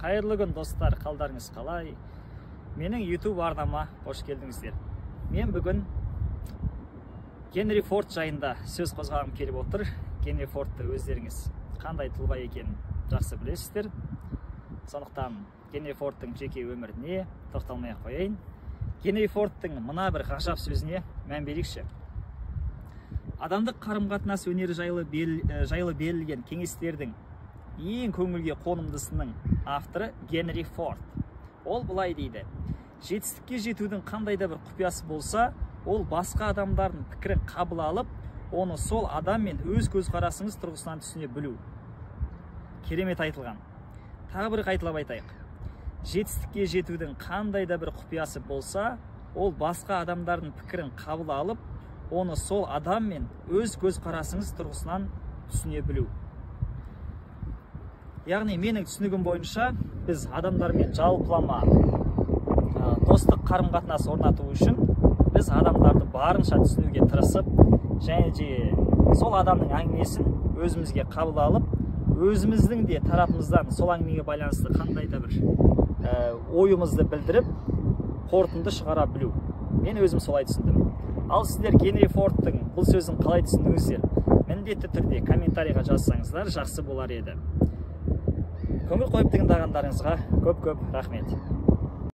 Қайырлы күн достар, қалдарыңыз қалай? Менің YouTube арнама қош келдіңіздер. Мен бүгін Генри Форд жайында сөз қозғағым келіп отыр. Генри Фордты өздеріңіз қандай тұлға екенін жақсы білесіздер. Сондықтан Генри Фордтың жеке өміріне тоқталмай қояйын. Генри Фордтың мына бір ғажап сөзіне мән берейікші. Адамдық қарым-қатынас өнері жайлы берілген кеңестердің ең көңілге қонымдысының авторы Генри Форд. Ол былай дейді: жетістікке жетудің қандай да бір құпиясы болса, ол басқа адамдардың пікірін қабыл алып, оны сол адам мен өз көзқарасыңыз тұрғысынан түсіне білу. Керемет айтылған. Тағы бір қайталап айтайық. Жетістікке жетудің қандай да бір құпиясы болса, ол басқа адамдардың пікірін қабыл алып, оны сол адам мен өз көзқарасыңыз тұрғысынан түсіне білу. Яғни менің түсінігім бойынша біз адамдармен жалпылама достық қарым-қатынас орнату үшін біз адамдарды барынша түсінуге тырысып, және де сол адамның әңгімесін өзімізге қабыл алып, өзіміздің де тарапымыздан сол әңгімеге байланысты қандай да бір ойымызды білдіріп, қорытынды шығара білу. Мен өзім солай түсіндім. Ал сіздер Генри Фордтың бұл сөзін қалай түсіндіңіздер? Міндетті түрде комментарийға жазсаңыздар жақсы болар еді. Көңіл қойып тыңдағандарыңызға көп-көп рахмет.